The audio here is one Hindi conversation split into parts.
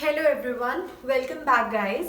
Hello everyone, welcome back guys.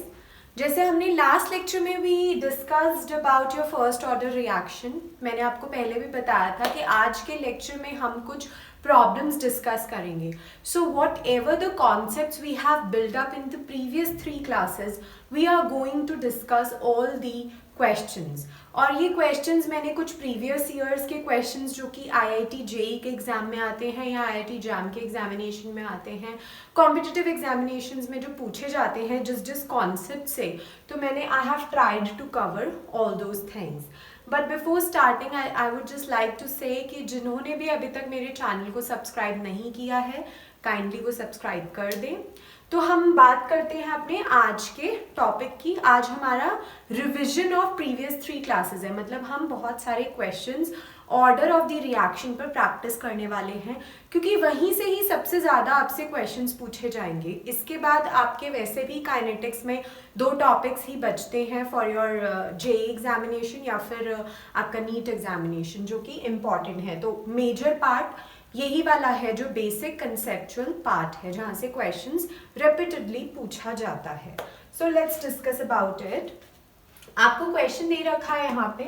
जैसे हमने लास्ट लेक्चर में भी discussed about your first order reaction, मैंने आपको पहले भी बताया था कि आज के लेक्चर में हम कुछ प्रॉब्लम्स डिस्कस करेंगे. So whatever the concepts we have build up in the previous 3 classes, we are going to discuss all the questions. और ये क्वेश्चंस मैंने कुछ प्रीवियस ईयर्स के क्वेश्चंस जो कि आईआईटी जेईई के एग्जाम में आते हैं या आईआईटी जैम के एग्जामिनेशन में आते हैं, कॉम्पिटिटिव एग्जामिनेशंस में जो पूछे जाते हैं जिस कॉन्सेप्ट से, तो मैंने I have tried to cover all those things. But before starting I would just like to say कि जिन्होंने भी अभी तक मेरे चैनल को सब्सक्राइब नहीं किया है, काइंडली वो सब्सक्राइब कर दें. तो हम बात करते हैं अपने आज के टॉपिक की. आज हमारा रिविजन ऑफ प्रीवियस 3 क्लासेस है, मतलब हम बहुत सारे questions order of the reaction पर प्रैक्टिस करने वाले हैं, क्योंकि वहीं से ही सबसे ज़्यादा आपसे क्वेश्चंस पूछे जाएंगे. इसके बाद आपके वैसे भी काइनेटिक्स में 2 टॉपिक्स ही बचते हैं फॉर योर जेईई एग्जामिनेशन या फिर आपका नीट एग्जामिनेशन, जो कि इम्पॉर्टेंट है. तो मेजर पार्ट यही वाला है जो बेसिक कंसेप्चुअल पार्ट है, जहाँ से क्वेश्चंस रिपीटेडली पूछा जाता है. So let's discuss about it. आपको क्वेश्चन दे रखा है यहाँ पे,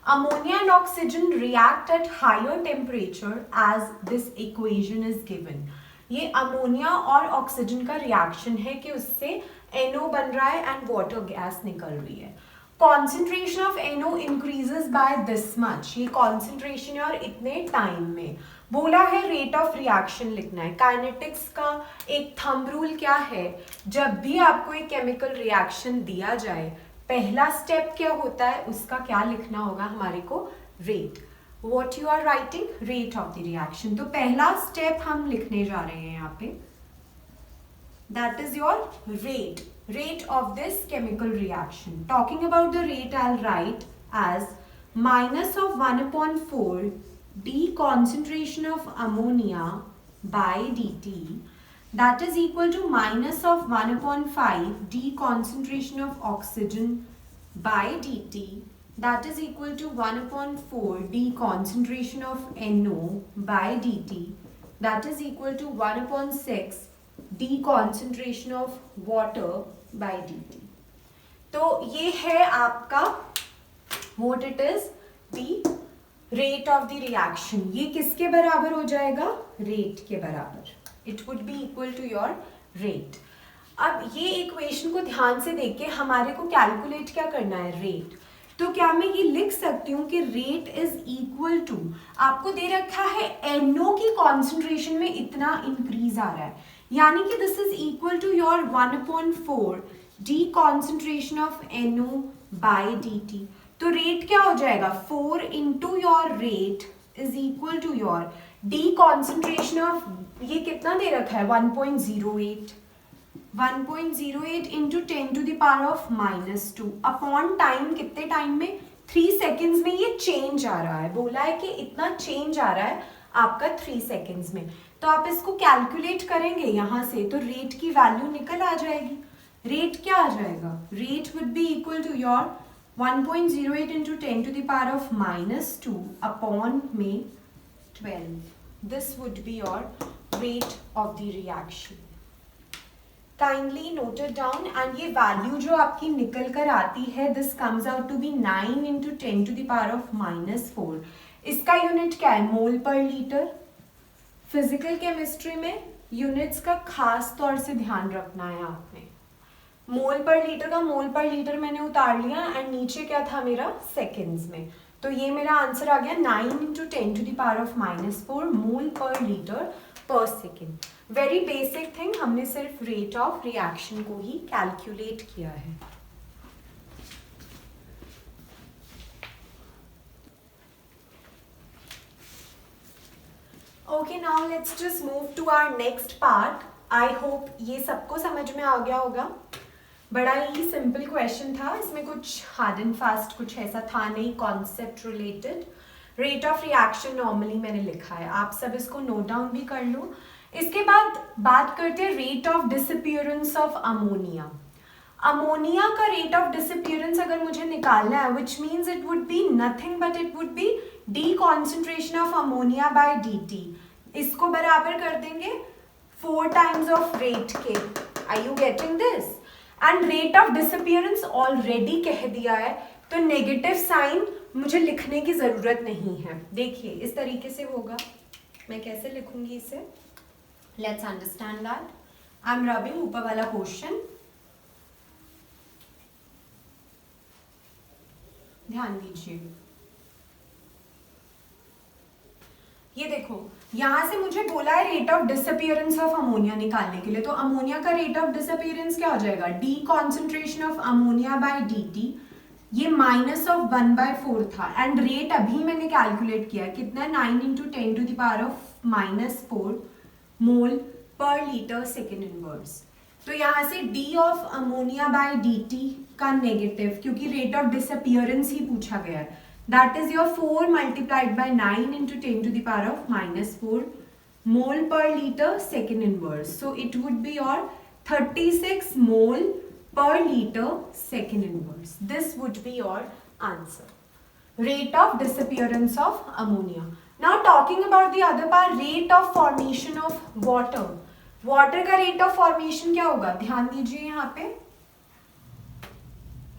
ammonia and oxygen react at higher temperature as this equation is given. ये अमोनिया और ऑक्सीजन का रिएक्शन है कि उससे NO बन रहा है एंड वाटर गैस निकल रही है. Concentration of NO increases by this much. ये कॉन्सेंट्रेशन है और इतने टाइम में. बोला है रेट ऑफ रिएक्शन लिखना है. काइनेटिक्स का एक थंब रूल क्या है, जब भी आपको एक केमिकल रिएक्शन दिया जाए, पहला स्टेप क्या होता है, उसका क्या लिखना होगा हमारे को, rate. What you are writing, rate of the reaction. तो पहला स्टेप हम लिखने जा रहे हैं यहाँ पे, that is your rate of this chemical reaction. Talking about the rate, I'll write as minus of 1/4 d concentration of ammonia by dt, that is equal to minus of 1/5 d concentration of oxygen by dt, that is equal to 1/4 d concentration of NO by dt, that is equal to 1/6 d concentration of water by dt. तो ये है आपका what it is, the rate of the reaction. ये किसके बराबर हो जाएगा, रेट के बराबर. It would be equal to your rate. अब ये इक्वेशन को ध्यान से देख के हमारे को कैलकुलेट क्या करना है, रेट. तो क्या मैं ये लिख सकती हूँ कि रेट इज इक्वल टू, आपको दे रखा है NO की कॉन्सेंट्रेशन में इतना इंक्रीज आ रहा है, यानी कि this is equal to your 1/4 d concentration of NO by dt. तो रेट क्या हो जाएगा, 4 into your rate is equal to your d concentration of, ये कितना दे रखा है, 1.08 into 10 to the power of -2 upon time. कितने टाइम में, 3 सेकेंड्स में ये चेंज आ रहा है. बोला है कि इतना चेंज आ रहा है आपका 3 सेकेंड्स में. तो आप इसको कैलकुलेट करेंगे यहाँ से, तो रेट की वैल्यू निकल आ जाएगी. रेट क्या आ जाएगा, rate would be equal to your 1.08 into 10 to the power of -2 upon में 12. This would be your rate of the reaction. Kindly note it down. And ये वैल्यू जो आपकी निकल कर आती है, this comes out to be 9 into 10 to the power of -4. इसका यूनिट क्या है, मोल पर लीटर. फिजिकल केमिस्ट्री में यूनिट्स का खास तौर से ध्यान रखना है आपने. मोल पर लीटर का मोल पर लीटर मैंने उतार लिया एंड नीचे क्या था मेरा, सेकेंड्स में. तो ये मेरा आंसर आ गया 9 into 10 to the power of -4 mole पर लीटर पर सेकेंड. वेरी बेसिक थिंग, हमने सिर्फ रेट ऑफ रिएक्शन को ही कैलकुलेट किया है. Okay, now let's just move to our next part. I hope ये सबको समझ में आ गया होगा. बड़ा ही सिंपल क्वेश्चन था, इसमें कुछ हार्ड एंड फास्ट कुछ ऐसा था नहीं, concept related. Rate of reaction normally मैंने लिखा है, आप सब इसको नोट डाउन भी कर लो. इसके बाद बात करते हैं rate of disappearance of ammonia. Ammonia का रेट ऑफ डिसअपीयरेंस अगर मुझे निकालना है, which means it would be nothing but it would be d concentration of ammonia by dt. इसको बराबर कर देंगे 4 टाइम्स ऑफ रेट के. Are you getting this? And rate of disappearance already कह दिया है, तो नेगेटिव साइन मुझे लिखने की जरूरत नहीं है। देखिए इस तरीके से होगा, मैं कैसे लिखूंगी इसे, let's understand that. I am rubbing ऊपर वाला क्वेश्चन, ध्यान दीजिए। ये देखो यहां से मुझे बोला है rate of disappearance of ammonia निकालने के लिए, तो अमोनिया का रेट ऑफ डिसअपियरेंस क्या हो जाएगा, D concentration of ammonia by dt, ये -1/4 था, एंड रेट अभी मैंने कैलकुलेट किया कितना, 9 × 10⁻⁻⁴ मोल पर लीटर सेकेंड इनवर्स। तो यहाँ से D of ammonia by dt का नेगेटिव, क्योंकि रेट ऑफ डिसअपियरेंस ही पूछा गया है, that is your 4 multiplied by 9 into 10⁻⁻⁴ mole per liter second inverse. So it would be your 36 mole per liter second inverse. This would be your answer. Rate of disappearance of ammonia. Now talking about the other part, rate of formation of water. Water का rate of formation क्या होगा, ध्यान दीजिए यहाँ पे,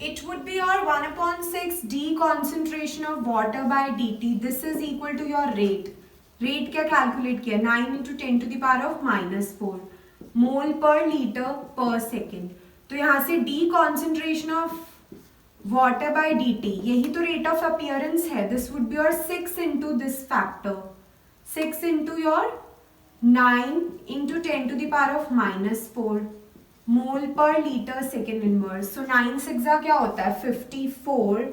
it would be your 1/6 d concentration of water by dt. This is equal to your rate. Rate क्या कैलकुलेट किया, 9 × 10⁻⁻⁴ मोल पर लीटर पर सेकेंड। तो यहाँ से d concentration of water by dt, यही तो rate of appearance है। This would be your 6 into this factor, 6 into your 9 × 10⁻⁻⁴ मोल पर लीटर सेकेंड इनवर्स। सो 9 6 क्या होता है, 54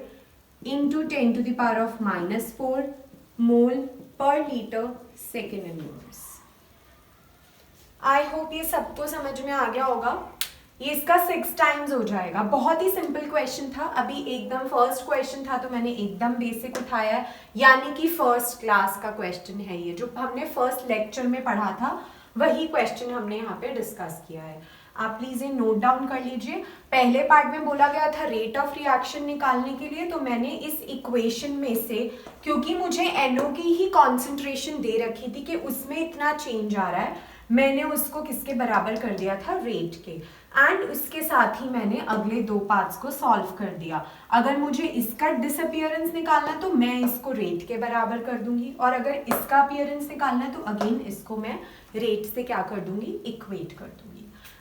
× 10⁻⁻⁴ मोल पर लीटर सेकेंड इनवर्स। आई होप ये सबको समझ में आ गया होगा। ये इसका 6 टाइम्स हो जाएगा। बहुत ही सिंपल क्वेश्चन था, अभी एकदम फर्स्ट क्वेश्चन था तो मैंने एकदम बेसिक उठाया है, यानी कि फर्स्ट क्लास का क्वेश्चन है ये, जो हमने फर्स्ट लेक्चर में पढ़ा था वही क्वेश्चन हमने यहाँ पे डिस्कस किया है। आप प्लीज ये नोट डाउन कर लीजिए। पहले पार्ट में बोला गया था रेट ऑफ रिएक्शन निकालने के लिए, तो मैंने इस इक्वेशन में से, क्योंकि मुझे NO की ही कॉन्सेंट्रेशन दे रखी थी कि उसमें इतना चेंज आ रहा है, मैंने उसको किसके बराबर कर दिया था, रेट के, एंड उसके साथ ही मैंने अगले 2 पार्ट्स को सॉल्व कर दिया। अगर मुझे इसका डिसअपियरेंस निकालना तो मैं इसको रेट के बराबर कर दूंगी, और अगर इसका अपीयरेंस निकालना है तो अगेन इसको मैं रेट से क्या कर दूंगी, इक्वेट कर दूंगी।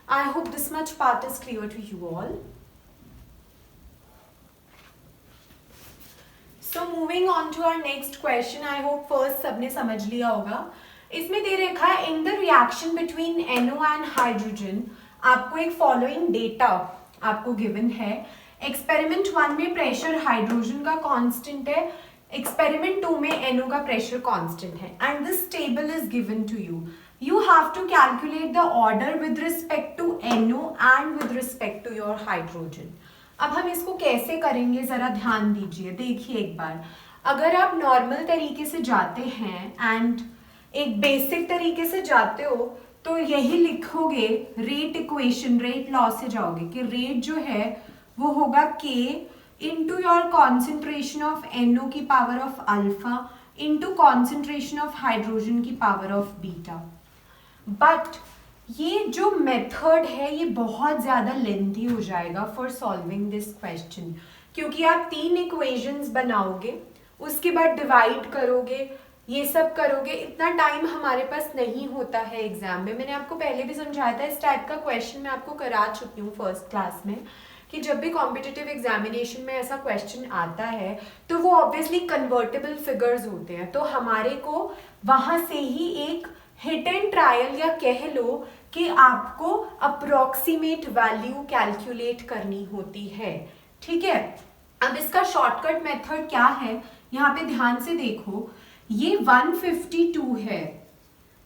I hope this much part is clear to you all. So moving on to our next question, I hope first सबने समझ लिया होगा। इसमें दे रखा है in the reaction between NO and hydrogen, आपको एक फॉलोइंग डेटा आपको गिवन है। एक्सपेरिमेंट 1 में प्रेशर हाइड्रोजन का कांस्टेंट है, एक्सपेरिमेंट 2 में NO का प्रेशर कांस्टेंट है, and this table is given to you. You have to calculate the order with respect to NO and with respect to your hydrogen. अब हम इसको कैसे करेंगे जरा ध्यान दीजिए। देखिए एक बार, अगर आप नॉर्मल तरीके से जाते हैं एंड एक बेसिक तरीके से जाते हो तो यही लिखोगे रेट इक्वेशन, रेट लॉ से जाओगे कि रेट जो है वो होगा K into your concentration of NO की power of alpha into concentration of hydrogen की पावर ऑफ बीटा। बट ये जो मेथड है ये बहुत ज़्यादा लेंथी हो जाएगा फॉर सॉल्विंग दिस क्वेश्चन, क्योंकि आप 3 इक्वेशंस बनाओगे, उसके बाद डिवाइड करोगे, ये सब करोगे, इतना टाइम हमारे पास नहीं होता है एग्जाम में। मैंने आपको पहले भी समझाया था, इस टाइप का क्वेश्चन मैं आपको करा चुकी हूँ फर्स्ट क्लास में, कि जब भी कॉम्पिटिटिव एग्जामिनेशन में ऐसा क्वेश्चन आता है तो वो ऑब्वियसली कन्वर्टेबल फिगर्स होते हैं, तो हमारे को वहाँ से ही एक हिट एंड ट्रायल या कह लो कि आपको अप्रोक्सीमेट वैल्यू कैलकुलेट करनी होती है, ठीक है। अब इसका शॉर्टकट मेथड क्या है, यहाँ पे ध्यान से देखो, ये 152 है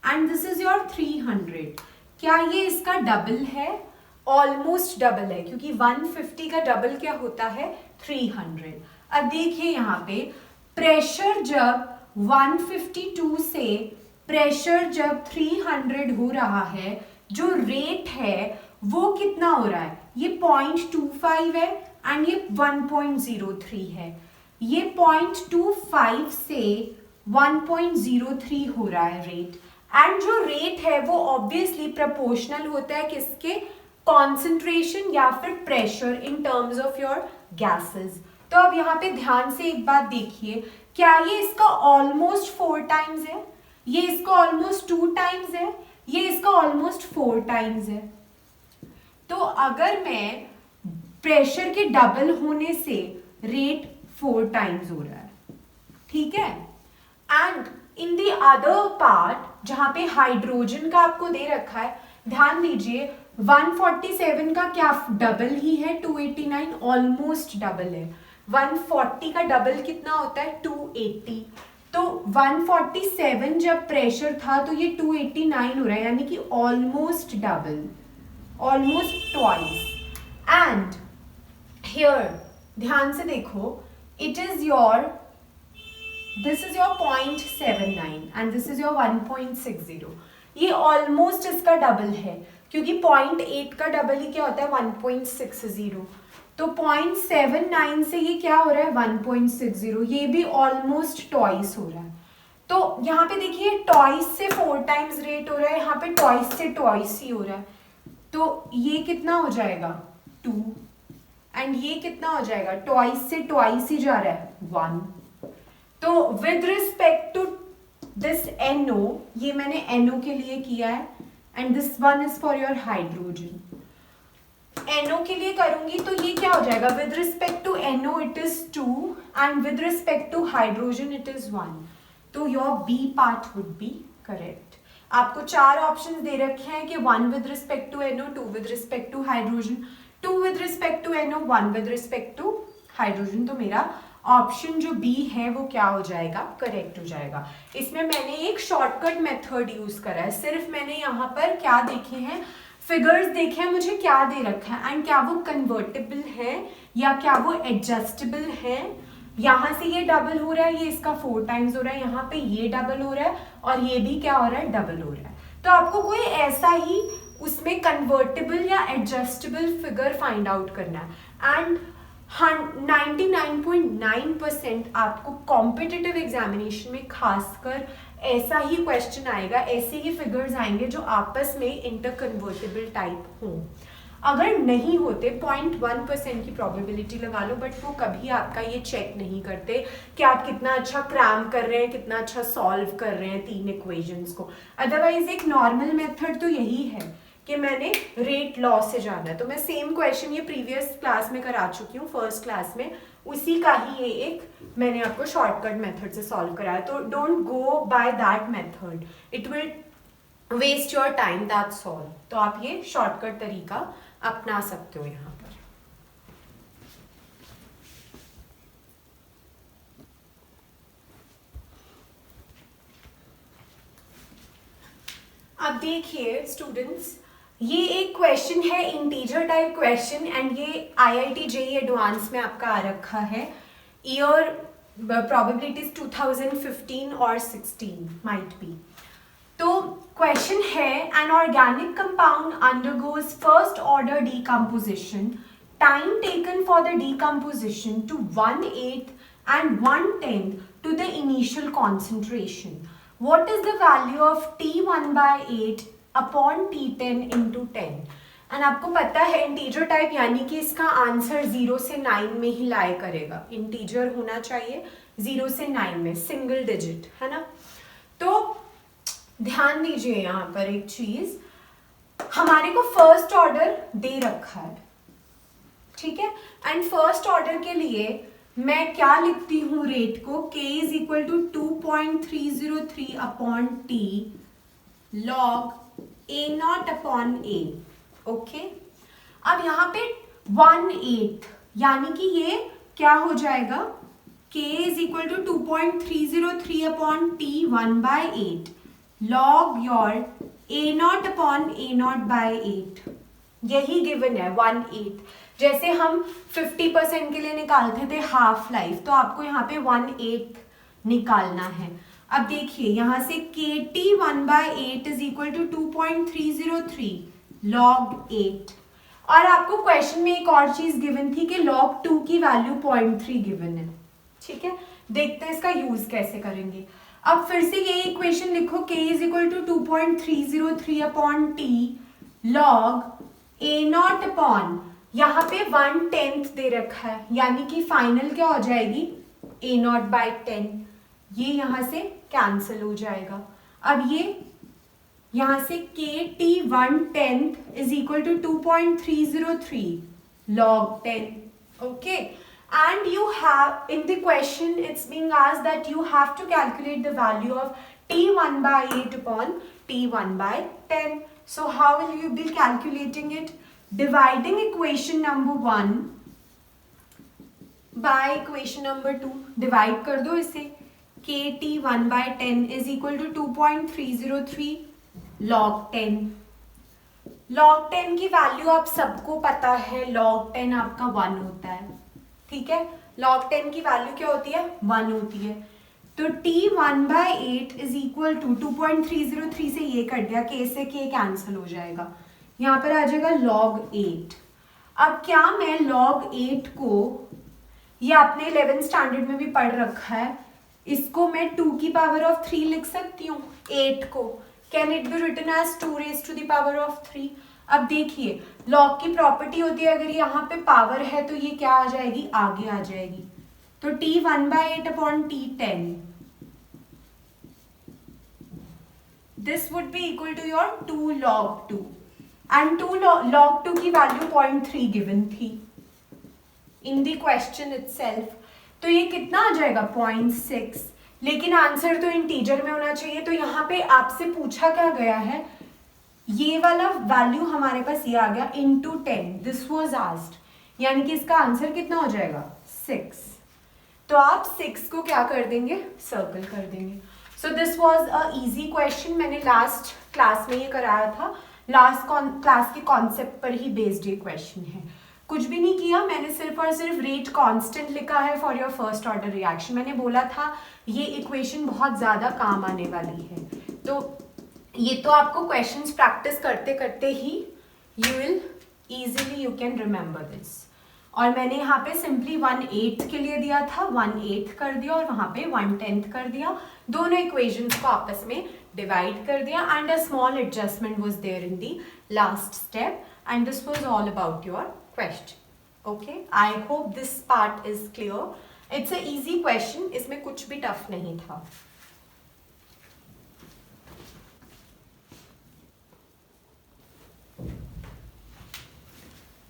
एंड दिस इज योर 300। क्या ये इसका डबल है? ऑलमोस्ट डबल है, क्योंकि 150 का डबल क्या होता है, 300। अब देखिए यहाँ पे प्रेशर जब 152 से प्रेशर जब 300 हो रहा है, जो रेट है वो कितना हो रहा है, ये 0.25 है एंड ये 1.03 है। ये 0.25 से 1.03 हो रहा है रेट, एंड जो रेट है वो ऑब्वियसली प्रोपोर्शनल होता है किसके, कॉन्सेंट्रेशन या फिर pressure in terms of your gases. तो अब यहाँ पे ध्यान से एक बात देखिए, क्या ये इसका ऑलमोस्ट 4 टाइम्स है, ये इसका ऑलमोस्ट 2 टाइम्स है, ये इसका ऑलमोस्ट 4 टाइम्स है। तो अगर मैं प्रेशर के डबल होने से रेट 4 टाइम्स हो रहा है, ठीक है। And in the other part जहां पे हाइड्रोजन का आपको दे रखा है, ध्यान दीजिए 147 का क्या डबल ही है, 289 ऑलमोस्ट डबल है। 140 का डबल कितना होता है, 280। तो 147 जब प्रेशर था तो ये 289 हो रहा है, यानी कि almost double, almost twice. And here ध्यान से देखो, it is your, this is your 0.79 and this is your 1.60। ये ऑलमोस्ट इसका डबल है, क्योंकि 0.8 का डबल ही क्या होता है, 1.60। तो 0.79 से ये क्या हो रहा है, 1.60, ये भी ऑलमोस्ट ट्वाइस हो रहा है। तो यहाँ पे देखिए ट्वाइस से 4 टाइम्स रेट हो रहा है, यहाँ पे ट्वाइस से ट्वाइस ही हो रहा है। तो ये कितना हो जाएगा, 2, एंड ये कितना हो जाएगा, ट्वाइस से ट्वाइस ही जा रहा है, 1। तो with respect to this NO, ये मैंने NO के लिए किया है, and this one is for your hydrogen. NO के लिए करूंगी तो ये क्या हो जाएगा, with respect to NO it is 2 and with respect to hydrogen it is 1। तो your B part would be correct. आपको 4 ऑप्शंस दे रखे हैं कि 1 with respect to NO, 2 with respect to hydrogen, 2 with respect to NO, 1 with respect to hydrogen. तो मेरा ऑप्शन जो B है वो क्या हो जाएगा, करेक्ट हो जाएगा। इसमें मैंने एक शॉर्टकट मेथड यूज करा है, सिर्फ मैंने यहाँ पर क्या देखे हैं, फिगर्स देखे हैं, मुझे क्या दे रखा है एंड क्या वो कन्वर्टेबल है या क्या वो एडजस्टेबल है। यहाँ से ये डबल हो रहा है, ये इसका 4 टाइम्स हो रहा है, यहाँ पे ये डबल हो रहा है और ये भी क्या हो रहा है, डबल हो रहा है। तो आपको कोई ऐसा ही उसमें कन्वर्टेबल या एडजस्टेबल फिगर फाइंड आउट करना है। एंड 99.9% आपको कॉम्पिटिटिव एग्जामिनेशन में खासकर ऐसा ही क्वेश्चन आएगा, ऐसे ही फिगर्स आएंगे जो आपस में इंटरकन्वर्टेबल टाइप हों। अगर नहीं होते 0.1% की प्रोबेबिलिटी लगा लो, बट वो कभी आपका ये चेक नहीं करते कि आप कितना अच्छा क्रैम कर रहे हैं, कितना अच्छा सॉल्व कर रहे हैं 3 इक्वेशंस को। अदरवाइज एक नॉर्मल मेथड तो यही है कि मैंने रेट लॉ से जाना है। तो मैं सेम क्वेश्चन ये प्रीवियस क्लास में करा चुकी हूँ, फर्स्ट क्लास में, उसी का ही ये एक मैंने आपको शॉर्टकट मेथड से सॉल्व कराया। तो don't go by that method, it will waste your time, that's all. तो आप ये शॉर्टकट तरीका अपना सकते हो यहाँ पर। अब देखिए स्टूडेंट्स, ये एक क्वेश्चन है इंटीजर टाइप क्वेश्चन एंड ये IIT JEE एडवांस में आपका आ रखा है। ईयर प्रोबेबिलिटीज 2015 और 16 माइट बी। तो क्वेश्चन है, an organic compound undergoes first order decomposition, time taken for the decomposition to 1/8 and 1/10 to the initial concentration. What is the value of T1/8 upon T10 into 10? And आपको पता है इंटीजर टाइप यानी कि इसका आंसर 0 से 9 में ही लाए करेगा। इंटीजर होना चाहिए 0 से 9 में, सिंगल डिजिट, है ना। तो ध्यान दीजिए यहाँ पर एक चीज, हमारे को फर्स्ट ऑर्डर दे रखा है, ठीक है। एंड फर्स्ट ऑर्डर के लिए मैं क्या लिखती हूँ रेट को, K is equal to 2.303 upon T log A0 upon A, okay. अब यहाँ पे 1/8 यानी कि ये क्या हो जाएगा, K is equal to 2.303 upon T 1/8 log your A0 upon A0/8, यही गिवन है 1/8। जैसे हम 50% के लिए निकालते थे हाफ लाइफ, तो आपको यहाँ पे 1/8 निकालना है। अब देखिए यहाँ से KT 1/8 is equal to 2.303 log 8, और आपको क्वेश्चन में एक और चीज गिवन थी कि log 2 की वैल्यू 0.3 गिवन है, ठीक है। देखते हैं इसका यूज कैसे करेंगे। अब फिर से ये इक्वेशन लिखो, K is equal to 2.303 upon T log A naught upon, यहाँ पे 1/10 दे रखा है, यानी कि फाइनल क्या हो जाएगी, ए नॉट बाई 10, ये यहां से कैंसिल हो जाएगा। अब ये यहां से K T 1/10 is equal to 2.303 log 10. Okay, and you have in the question it's being asked that you have to calculate the value of t1 by 8 upon t1 by 10. So how will you be calculating it? Dividing equation number 1 by equation number 2, divide कर दो इसे, के T 1 by 10 is equal to 2.303 log 10. log 10 की वैल्यू आप सबको पता है, log 10 आपका 1 होता है, ठीक है। log 10 की वैल्यू क्या होती है, 1 होती है। तो t1 by 8 is equal to 2.303 से ये कट गया, k से k कैंसिल हो जाएगा, यहाँ पर आ जाएगा log 8। अब क्या मैं log 8 को, ये आपने 11th स्टैंडर्ड में भी पढ़ रखा है, इसको मैं 2 की पावर ऑफ 3 लिख सकती हूँ, 8 को can it be written as 2 raised to the power of 3। अब देखिए log की प्रॉपर्टी होती है, अगर यहाँ पे पावर है तो ये क्या आ जाएगी, आगे आ जाएगी। तो t1 by 8 upon t10, this would be equal to your 2 log 2 and 2 log 2 की वैल्यू 0.3 गिवन थी इन द क्वेश्चन इटसेल्फ। तो ये कितना आ जाएगा, 0.6, लेकिन आंसर तो इंटीजर में होना चाहिए। तो यहाँ पे आपसे पूछा क्या गया है, ये वाला वैल्यू हमारे पास ये आ गया इंटू 10, दिस वॉज आस्क्ड, यानी कि इसका आंसर कितना हो जाएगा, 6। तो आप 6 को क्या कर देंगे, सर्कल कर देंगे। So this was a easy question, मैंने लास्ट क्लास में ये कराया था, लास्ट क्लास के कॉन्सेप्ट पर ही बेस्ड ये क्वेश्चन है। कुछ भी नहीं किया, मैंने सिर्फ और सिर्फ रेट कांस्टेंट लिखा है for your first order reaction. मैंने बोला था ये इक्वेशन बहुत ज़्यादा काम आने वाली है, तो ये तो आपको क्वेश्चंस प्रैक्टिस करते करते ही you will easily you can remember this. और मैंने यहाँ पे सिंपली 1/8 के लिए दिया था, 1/8 कर दिया और वहाँ पे 1/10 कर दिया, दोनों इक्वेशंस को आपस में डिवाइड कर दिया and a small adjustment was there in the last step and this was all about your question. Okay, I hope this part is clear. It's a easy question, इसमें कुछ भी टफ नहीं था।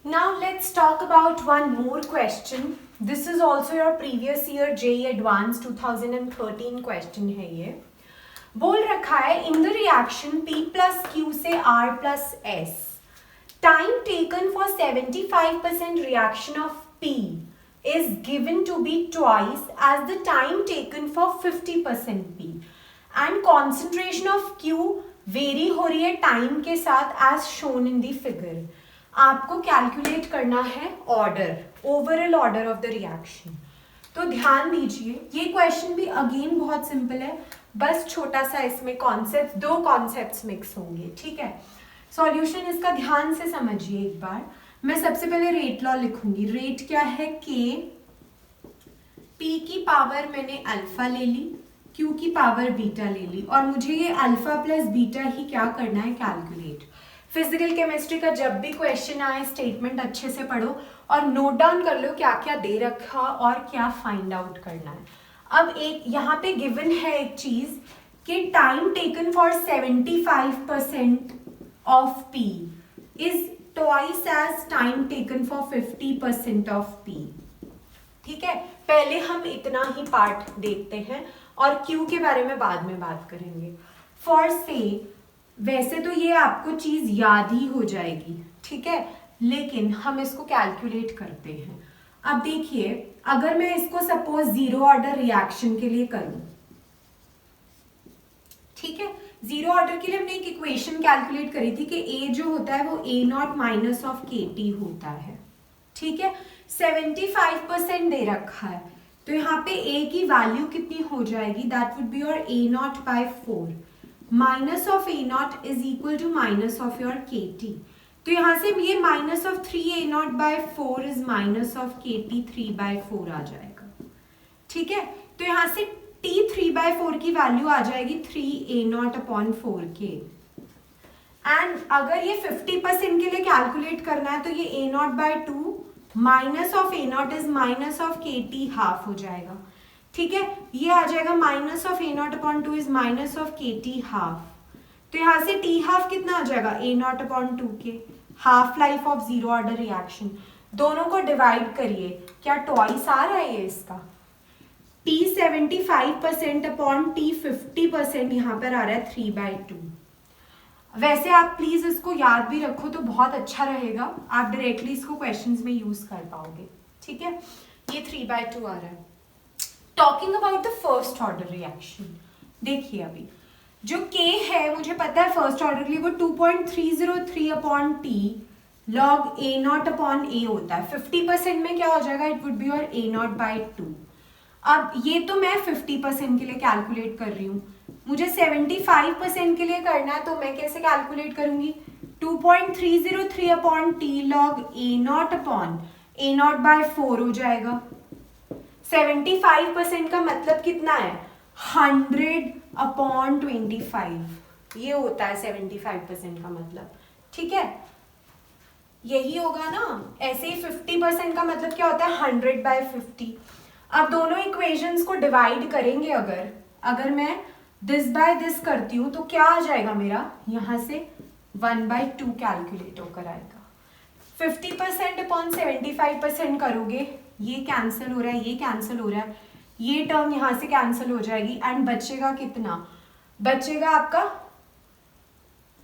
Now let's talk about one more question. This is also your previous year JEE Advanced 2013 question है ये। बोल रखा है in the reaction P plus Q से R plus S, time taken for 75% reaction of P is given to be twice as the time taken for 50% P and concentration of Q vary हो रही है टाइम के साथ as shown in the figure। आपको कैलकुलेट करना है order, overall order of the reaction. तो ध्यान दीजिए, ये क्वेश्चन भी अगेन बहुत सिंपल है, बस छोटा सा इसमें कॉन्सेप्ट, दो कॉन्सेप्ट्स मिक्स होंगे, ठीक है। सॉल्यूशन इसका ध्यान से समझिए एक बार। मैं सबसे पहले रेट लॉ लिखूंगी। रेट क्या है, के, पी की पावर मैंने अल्फा ले ली, क्यू की पावर बीटा ले ली, और मुझे ये अल्फा प्लस बीटा ही क्या करना है, कैलकुलेट। फिजिकल केमिस्ट्री का जब भी क्वेश्चन आए स्टेटमेंट अच्छे से पढ़ो और नोट डाउन कर लो क्या क्या दे रखा और क्या फाइंड आउट करना है। अब एक यहाँ पे गिवन है एक चीज कि time taken for 75% of P is twice as time taken for 50% of P। ठीक है, पहले हम इतना ही पार्ट देखते हैं और Q के बारे में बाद में बात करेंगे। For say, वैसे तो ये आपको चीज याद ही हो जाएगी, ठीक है, लेकिन हम इसको कैलकुलेट करते हैं। अब देखिए, अगर मैं इसको सपोज 0 ऑर्डर रिएक्शन के लिए करूं, ठीक है, 0 ऑर्डर के लिए हमने एक इक्वेशन कैलकुलेट करी थी कि A जो होता है वो A0 माइनस ऑफ KT होता है, ठीक है। 75% दे रखा है, तो यहाँ पे A की वैल्यू कितनी हो जाएगी, that would be your A0 by 4, minus of A0 is equal to minus of your KT। तो यहाँ से ये minus of 3A0 by 4 is minus of KT 3/4 आ जाएगा, ठीक है। तो यहाँ से T 3/4 की वैल्यू आ जाएगी 3A0 upon 4K एंड अगर ये 50% के लिए कैलकुलेट करना है तो ये A naught by two minus of A naught is minus of K T half हो जाएगा, ठीक है। ये आ जाएगा minus of A naught upon two is minus of K T half. तो यहाँ से टी हाफ कितना आ जाएगा, A naught upon two K half life of zero order reaction. दोनों को डिवाइड करिए, क्या ट्वाइस आ रहा है ये इसका। टी 75% अपॉन टी 50% यहाँ पर आ रहा है 3/2। वैसे आप प्लीज इसको याद भी रखो तो बहुत अच्छा रहेगा, आप डायरेक्टली इसको क्वेश्चंस में यूज कर पाओगे, ठीक है। ये 3/2 आ रहा है। Talking about the first order reaction, देखिए अभी जो K है मुझे पता है फर्स्ट ऑर्डर के लिए वो 2.303 upon T log A naught upon A होता है। 50% में क्या हो जाएगा, it would be your A naught by two. अब ये तो मैं 50% के लिए कैलकुलेट कर रही हूँ, मुझे 75% के लिए करना है तो मैं कैसे कैलकुलेट करूंगी, 2.303 upon T log A naught upon A naught by 4 हो जाएगा। 75% का मतलब कितना है, 100 अपॉन 25, ये होता है 75% का मतलब, ठीक है। यही होगा ना, ऐसे ही 50% का मतलब क्या होता है, 100/50। अब दोनों इक्वेशंस को डिवाइड करेंगे, अगर मैं दिस बाय दिस करती हूँ तो क्या आ जाएगा मेरा, यहाँ से 1/2 कैलकुलेट होकर आएगा। 50% अपॉन 75% करोगे, ये कैंसिल हो रहा है, ये कैंसिल हो रहा है, ये टर्म यहाँ से कैंसिल हो जाएगी एंड बचेगा कितना, बचेगा आपका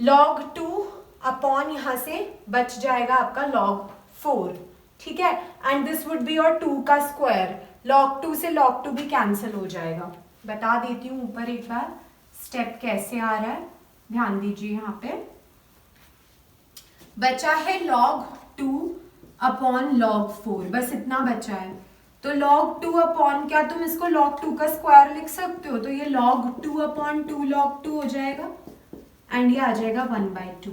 log 2 अपॉन यहाँ से बच जाएगा आपका log 4, ठीक है। And this would be your 2 का स्क्वायर, log 2 से log 2 भी कैंसिल हो जाएगा। बता देती हूँ ऊपर एक बार स्टेप कैसे आ रहा है, ध्यान दीजिए। यहाँ पे बचा है log 2 अपॉन log 4, बस इतना बचा है। तो log 2 अपॉन क्या, तुम इसको log 2 का स्क्वायर लिख सकते हो, तो ये log 2 अपॉन 2 log 2 हो जाएगा एंड ये आ जाएगा 1/2,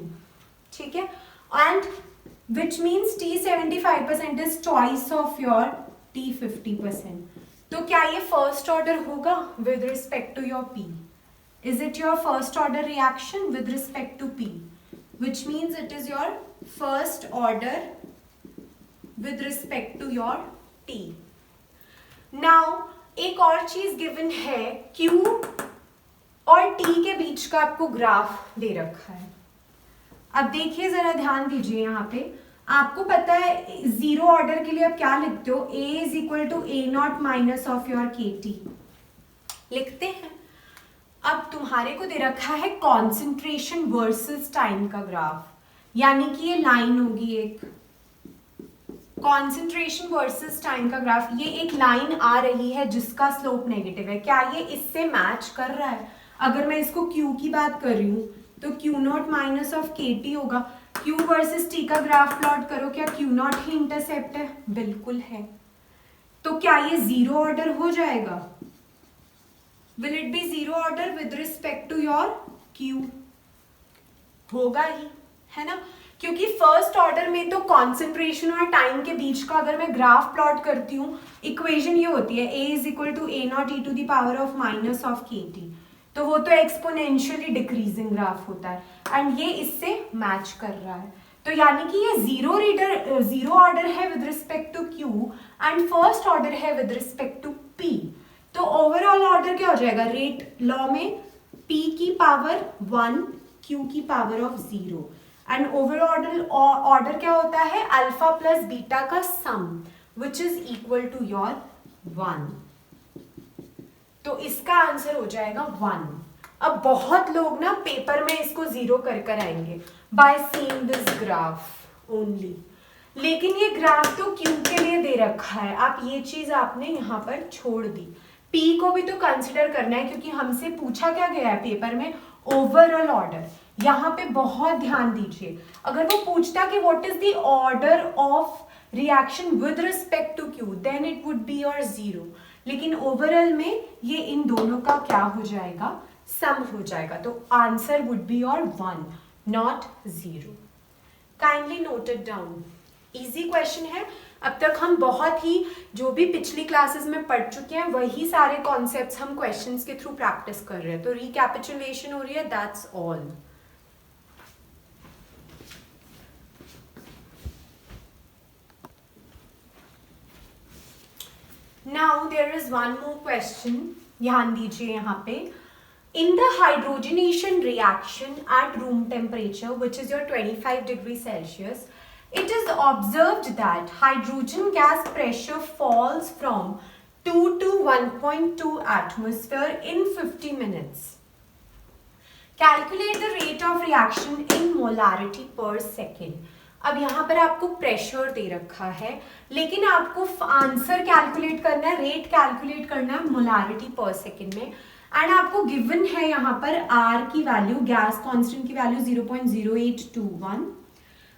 ठीक है। And which means t 75% is choice of your t 50%। तो क्या ये फर्स्ट ऑर्डर होगा with respect to your p? Is it your first order reaction with respect to p, which means it is your first order with respect to your t। Now एक और चीज गिवन है, Q और T के बीच का आपको ग्राफ दे रखा है। अब देखिए जरा ध्यान दीजिए, यहाँ पे आपको पता है जीरो ऑर्डर के लिए आप क्या लिखते हो, A is equal to A naught minus of your KT लिखते हैं। अब तुम्हारे को दे रखा है कॉन्सेंट्रेशन वर्सेस टाइम का ग्राफ, यानी कि ये लाइन होगी एक कॉन्सेंट्रेशन वर्सेस टाइम का ग्राफ। ये एक लाइन आ रही है जिसका स्लोप नेगेटिव है, क्या ये इससे मैच कर रहा है? अगर मैं इसको Q की बात कर रही हूँ तो Q not minus of KT होगा। Q वर्सेस T का ग्राफ प्लॉट करो, क्या Q नॉट ही इंटरसेप्ट है? बिल्कुल है। तो क्या ये जीरो ऑर्डर हो जाएगा? Will it be zero order with respect to your Q? होगा ही, है ना, क्योंकि फर्स्ट ऑर्डर में तो कॉन्सेंट्रेशन और टाइम के बीच का अगर मैं ग्राफ प्लॉट करती हूँ, इक्वेशन ये होती है A is equal to A naught e to the power of minus of KT, तो वो तो एक्सपोनेंशियली डिक्रीजिंग ग्राफ होता है एंड ये इससे मैच कर रहा है। तो यानी कि ये जीरो ऑर्डर है with respect to Q and first order है विद रिस्पेक्ट टू P। तो ओवरऑल ऑर्डर क्या हो जाएगा, रेट लॉ में P की पावर 1 Q की power of 0 and overall order क्या होता है, अल्फा प्लस बीटा का sum which is equal to your 1। तो इसका आंसर हो जाएगा 1। अब बहुत लोग ना पेपर में इसको जीरो कर कर आएंगे by seeing this graph only, लेकिन ये ग्राफ तो Q के लिए दे रखा है, आप ये चीज आपने यहाँ पर छोड़ दी। P को भी तो कंसिडर करना है क्योंकि हमसे पूछा क्या गया है पेपर में, ओवरऑल ऑर्डर। यहाँ पे बहुत ध्यान दीजिए, अगर वो पूछता कि what is the order of reaction with respect to Q, then it would be your zero, लेकिन ओवरऑल में ये इन दोनों का क्या हो जाएगा, सम हो जाएगा। तो answer would be your 1 not 0। Kindly note it down, easy question है। अब तक हम बहुत ही जो भी पिछली क्लासेस में पढ़ चुके हैं वही सारे कॉन्सेप्ट्स हम क्वेश्चंस के थ्रू प्रैक्टिस कर रहे हैं, तो रिकैपिचुलेशन हो रही है, that's all. Now there is one more question, ध्यान दीजिए यहाँ पे. In the hydrogenation reaction at room temperature, which is your 25 degrees Celsius, it is observed that hydrogen gas pressure falls from 2 to 1.2 atmosphere in 50 minutes. Calculate the rate of reaction in molarity per second. अब यहाँ पर आपको प्रेशर दे रखा है, लेकिन आपको आंसर कैलकुलेट करना है, रेट कैलकुलेट करना है मोलारिटी पर सेकेंड में. एंड आपको गिवन है यहाँ पर आर की वैल्यू, गैस कांस्टेंट की value 0.0821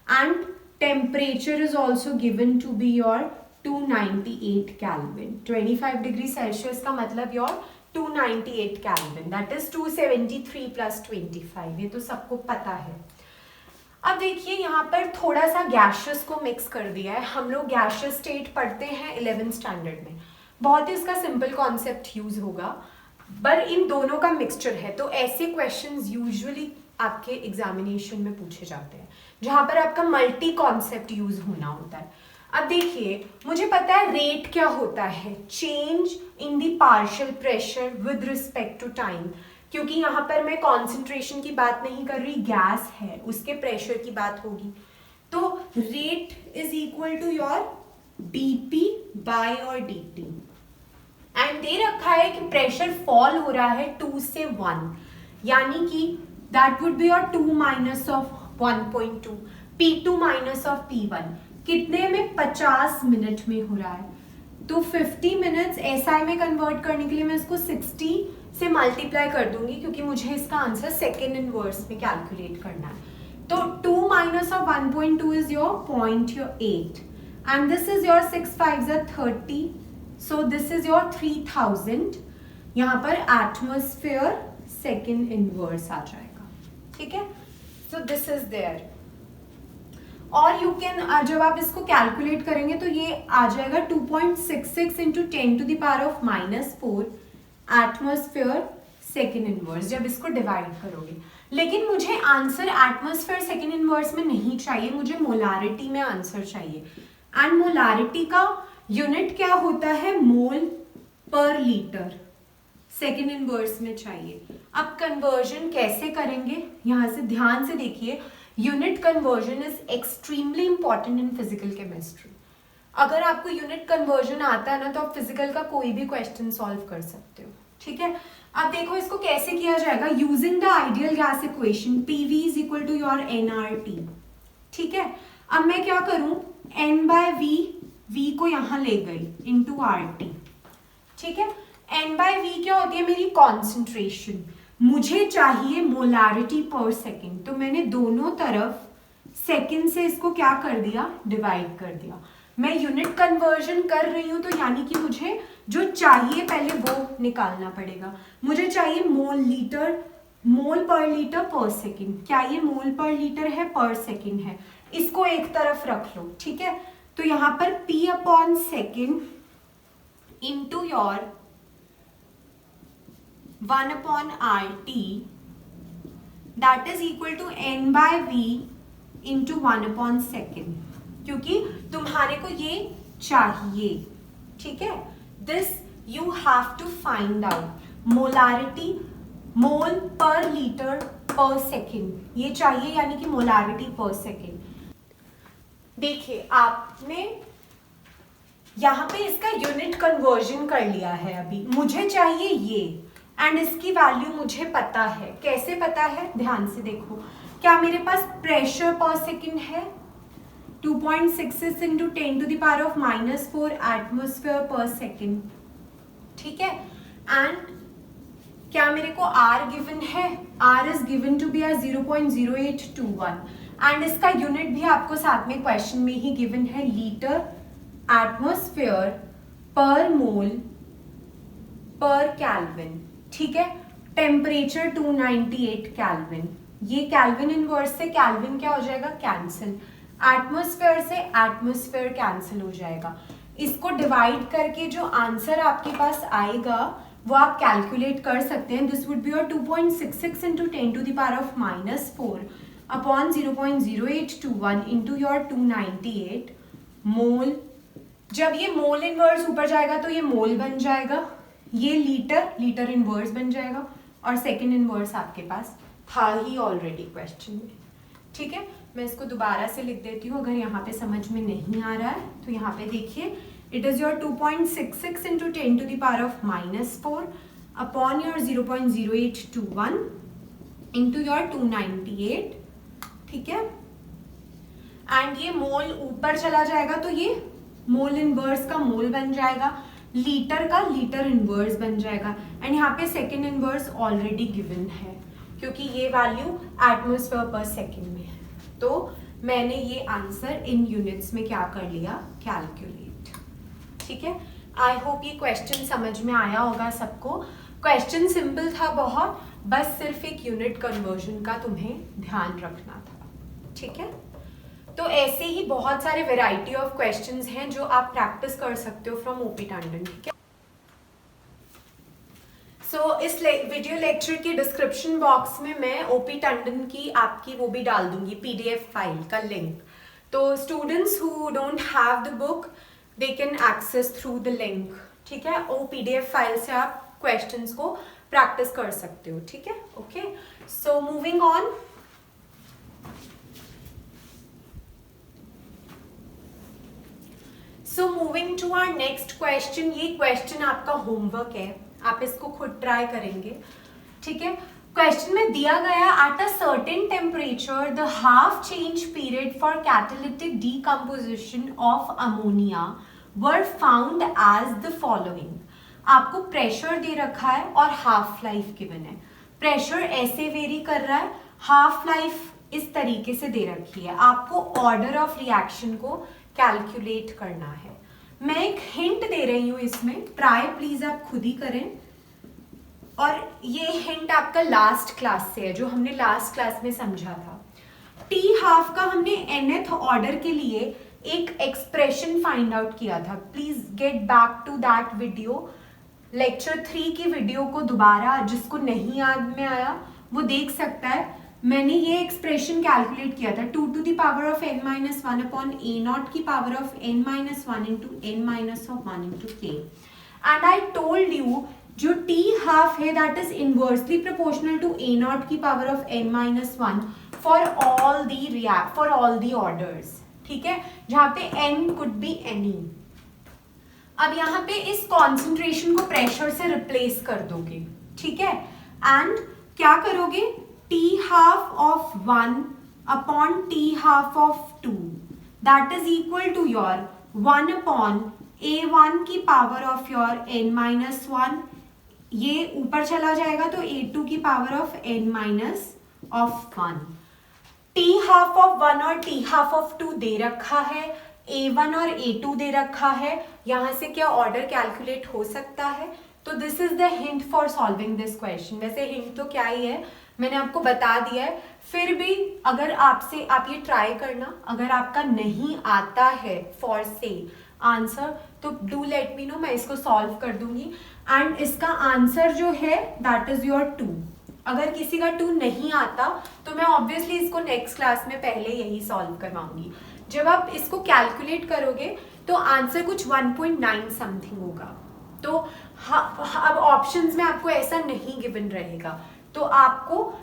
and temperature is also given to be your 298 kelvin. 25 degree Celsius का मतलब your 298 kelvin, that is 273 plus 25. ये तो सबको पता है. अब देखिए यहाँ पर थोड़ा सा गैशियस को मिक्स कर दिया है. हम लोग गैशियस स्टेट पढ़ते हैं 11th स्टैंडर्ड में, बहुत ही इसका सिंपल कॉन्सेप्ट यूज होगा, पर इन दोनों का मिक्सचर है. तो ऐसे क्वेश्चंस यूजुअली आपके एग्जामिनेशन में पूछे जाते हैं जहां पर आपका मल्टी कॉन्सेप्ट यूज होना होता है. अब देखिए मुझे पता है रेट क्या होता है, change in the partial pressure with respect to time, क्योंकि यहाँ पर मैं कॉन्सेंट्रेशन की बात नहीं कर रही, गैस है उसके प्रेशर की बात होगी. तो rate is equal to your dp by और dt. एंड दे रखा है कि प्रेशर फॉल हो रहा है 2 से 1, यानी कि that would be your 2 minus of 1.2, P2 minus of P1. कितने में? 50 मिनट में हो रहा है. तो 50 मिनट्स SI में कन्वर्ट करने के लिए मैं इसको 60 से मल्टीप्लाई कर दूंगी, क्योंकि मुझे इसका आंसर सेकेंड इनवर्स में कैलकुलेट करना है. तो 2 minus of 1.2 is your 0.8 and this is your 6 5 30. So this is your 3000. यहाँ पर एटमोस्फेयर सेकेंड इनवर्स आ जाएगा. ठीक है, सो दिस इज देयर. और यू कैन, जब आप इसको कैलकुलेट करेंगे तो ये आ जाएगा 2.66 into 10 to the power of -4 atmosphere second inverse, जब इसको डिवाइड करोगे. लेकिन मुझे आंसर एटमोस्फेयर सेकेंड इनवर्स में नहीं चाहिए, मुझे मोलारिटी में आंसर चाहिए. एंड मोलारिटी का यूनिट क्या होता है? मोल पर लीटर. सेकेंड इनवर्स में चाहिए. अब कन्वर्जन कैसे करेंगे, यहां से ध्यान से देखिए. Unit conversion is extremely important in physical chemistry. अगर आपको यूनिट कन्वर्जन आता है ना, तो आप फिजिकल का कोई भी क्वेश्चन सॉल्व कर सकते हो. ठीक है, अब देखो इसको कैसे किया जाएगा. Using the ideal gas equation PV is equal to your nRT. ठीक है, अब मैं क्या करूं, n बाय v को यहां ले गई इंटू RT. ठीक है, n बाय v क्या होती है? मेरी कॉन्सेंट्रेशन. मुझे चाहिए मोलारिटी पर सेकेंड, तो मैंने दोनों तरफ सेकेंड से इसको क्या कर दिया, डिवाइड कर दिया. मैं यूनिट कन्वर्जन कर रही हूं, तो यानी कि मुझे जो चाहिए पहले वो निकालना पड़ेगा. मुझे चाहिए मोल पर लीटर पर सेकेंड. क्या ये मोल पर लीटर है, पर सेकेंड है? इसको एक तरफ रख लो. ठीक है, तो यहां पर P upon second into your 1 upon RT that is equal to n by v into 1 upon second, क्योंकि तुम्हारे को ये चाहिए. ठीक है, this you have to find out. Molarity, mole पर लीटर पर सेकेंड, ये चाहिए, यानी कि मोलारिटी पर सेकेंड. देखिए आपने यहां पे इसका यूनिट कन्वर्जन कर लिया है. अभी मुझे चाहिए ये, एंड इसकी वैल्यू मुझे पता है. कैसे पता है, ध्यान से देखो. क्या मेरे पास प्रेशर पर सेकेंड है? 2.66 into 10 to the power of -4 atmosphere per second. ठीक है, एंड क्या मेरे को R गिवन है? R is given to be 0.0821 and इसका यूनिट भी आपको साथ में क्वेश्चन में ही गिवन है, litre atmosphere per mole per kelvin. ठीक है, टेम्परेचर 298 केल्विन. ये केल्विन इनवर्स से केल्विन क्या हो जाएगा, कैंसिल. एटमोस्फेयर से एटमोस्फेयर कैंसिल हो जाएगा. इसको डिवाइड करके जो आंसर आपके पास आएगा वो आप कैलकुलेट कर सकते हैं. This would be your 2.66 into 10 to the power of -4 upon 0.0821 into your 298 mole जब ये मोल इनवर्स ऊपर जाएगा तो ये मोल बन जाएगा, ये लीटर इनवर्स बन जाएगा, और सेकंड इनवर्स आपके पास था ही ऑलरेडी क्वेश्चन में। ठीक है, मैं इसको दोबारा से लिख देती हूँ, अगर यहाँ पे समझ में नहीं आ रहा है तो यहाँ पे देखिए, it is your 2.66 into 10 to the power of -4 upon your 0.0821 into your 298। ठीक है, एंड ये मोल ऊपर चला जाएगा तो ये मोल इनवर्स का मोल बन जाएगा, लीटर का लीटर इनवर्स बन जाएगा, एंड यहाँ पे सेकेंड इनवर्स ऑलरेडी गिवन है क्योंकि ये वैल्यू एटमॉस्फेयर पर सेकेंड में है। तो मैंने ये आंसर इन यूनिट्स में क्या कर लिया, कैलकुलेट। ठीक है, आई होप ये क्वेश्चन समझ में आया होगा सबको। क्वेश्चन सिंपल था बहुत, बस सिर्फ एक यूनिट कन्वर्जन का तुम्हें ध्यान रखना था। ठीक है, तो ऐसे ही बहुत सारे वैरायटी ऑफ क्वेश्चंस हैं जो आप प्रैक्टिस कर सकते हो फ्रॉम ओपी टंडन। ठीक है, सो इस वीडियो लेक्चर के डिस्क्रिप्शन बॉक्स में मैं ओपी टंडन की आपकी वो भी डाल दूंगी PDF फाइल का लिंक, तो students who don't have the book they can access through the link. ठीक है, वो PDF फाइल से आप क्वेश्चंस को प्रैक्टिस कर सकते हो। ठीक है, okay, so moving on. So moving to our next question. ये क्वेश्चन आपका होमवर्क है, आप इसको खुद ट्राई करेंगे। ठीक है, क्वेश्चन में दिया गया, at a certain temperature the half change period for catalytic decomposition of ammonia were found as the following. आपको प्रेशर दे रखा है और हाफ लाइफ गिवन है। प्रेशर ऐसे वेरी कर रहा है, हाफ लाइफ इस तरीके से दे रखी है। आपको ऑर्डर ऑफ रिएक्शन को कैलकुलेट करना है। मैं एक हिंट दे रही हूं इसमें, ट्राई प्लीज आप खुद ही करें। और ये हिंट आपका लास्ट क्लास से है, जो हमने लास्ट क्लास में समझा था। टी हाफ का हमने nth ऑर्डर के लिए एक एक्सप्रेशन फाइंड आउट किया था। Please get back to that video, lecture 3 की वीडियो को दोबारा, जिसको नहीं याद में आया वो देख सकता है। मैंने ये एक्सप्रेशन कैलकुलेट किया था, 2 to the power of n-1 upon a0 की power of n-1 into n-1 into k। And I told you जो t हाफ है that is inversely proportional to a0 की power of n-1 for all the orders. ठीक है, जहां पे n कुड बी एनी। अब यहाँ पे इस कॉन्सेंट्रेशन को प्रेशर से रिप्लेस कर दोगे। ठीक है, एंड क्या करोगे, T half of 1 upon T half of 2 that is equal to your 1 upon A1 की पावर ऑफ योर n-1, ये ऊपर चला जाएगा तो A2 की power of n-1। T half of 1 और T half of 2 दे रखा है, A1 और A2 दे रखा है। यहाँ से क्या ऑर्डर कैलकुलेट हो सकता है? तो this is the hint for solving this question. वैसे हिंट तो क्या ही है, मैंने आपको बता दिया है, फिर भी अगर आपसे आप ये ट्राई करना, अगर आपका नहीं आता है फॉर से आंसर तो डू लेट मी नो, मैं इसको सॉल्व कर दूंगी। एंड इसका आंसर जो है दैट इज योर 2। अगर किसी का 2 नहीं आता तो मैं ऑब्वियसली इसको नेक्स्ट क्लास में पहले यही सॉल्व करवाऊंगी। जब आप इसको कैलकुलेट करोगे तो आंसर कुछ 1.9 समथिंग होगा। तो अब ऑप्शंस में आपको ऐसा नहीं गिवन रहेगा, तो आपको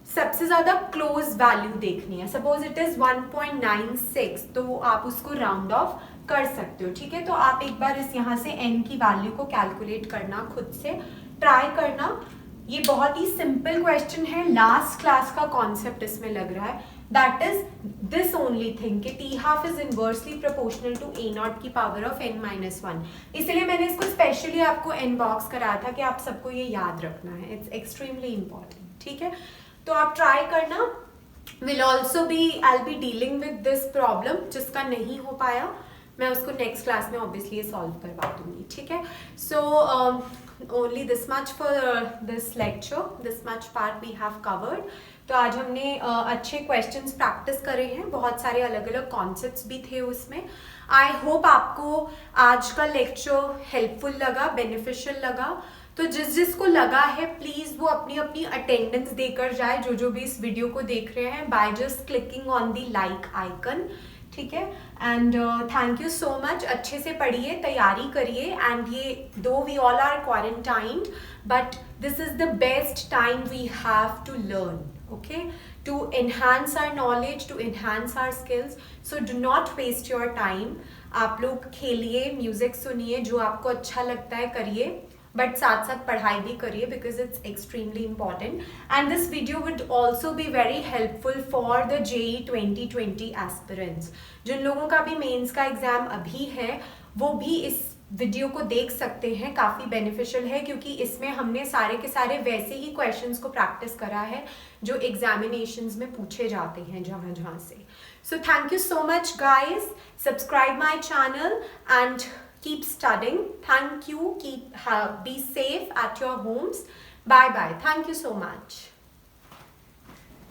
सबसे ज्यादा क्लोज वैल्यू देखनी है। सपोज इट इज 1.96, तो आप उसको राउंड ऑफ कर सकते हो। ठीक है, तो आप एक बार इस यहाँ से n की वैल्यू को कैलकुलेट करना, खुद से ट्राई करना। ये बहुत ही सिंपल क्वेश्चन है, लास्ट क्लास का कॉन्सेप्ट इसमें लग रहा है। That is this only thing कि T half is inversely proportional to a0 की पावर ऑफ n-1। इसलिए मैंने इसको स्पेशली आपको इनबॉक्स कराया था कि आप सबको ये याद रखना है, इट्स एक्सट्रीमली इंपॉर्टेंट। ठीक है, तो आप ट्राई करना। Will also be I be dealing with this problem, जिसका नहीं हो पाया मैं उसको नेक्स्ट क्लास में ऑब्वियसली सॉल्व करवा दूंगी। ठीक है, so only this much for this lecture, this much part we have covered. तो आज हमने अच्छे क्वेश्चंस प्रैक्टिस करे हैं, बहुत सारे अलग अलग कॉन्सेप्ट्स भी थे उसमें। आई होप आपको आज का लेक्चर हेल्पफुल लगा, बेनिफिशियल लगा। तो जिसको लगा है प्लीज वो अपनी अपनी अटेंडेंस देकर जाए, जो भी इस वीडियो को देख रहे हैं, by just clicking on the like icon. ठीक है। And thank you so much, अच्छे से पढ़िए, तैयारी करिए। एंड ये दो we all are quarantined, but this is the best time we have to learn, okay, to enhance our knowledge, to enhance our skills. So do not waste your time. आप लोग खेलिए, म्यूजिक सुनिए, जो आपको अच्छा लगता है करिए, बट साथ साथ पढ़ाई भी करिए because it's extremely important. And this video would also be very helpful for the JEE 2020 aspirants. जिन लोगों का भी मेंस का एग्जाम अभी है वो भी इस वीडियो को देख सकते हैं, काफ़ी बेनिफिशियल है क्योंकि इसमें हमने सारे के सारे वैसे ही क्वेश्चंस को प्रैक्टिस करा है जो एग्जामिनेशंस में पूछे जाते हैं जहाँ जहाँ से। So thank you so much guys, subscribe my channel and keep studying. Thank you. Be safe at your homes. Bye bye. Thank you so much.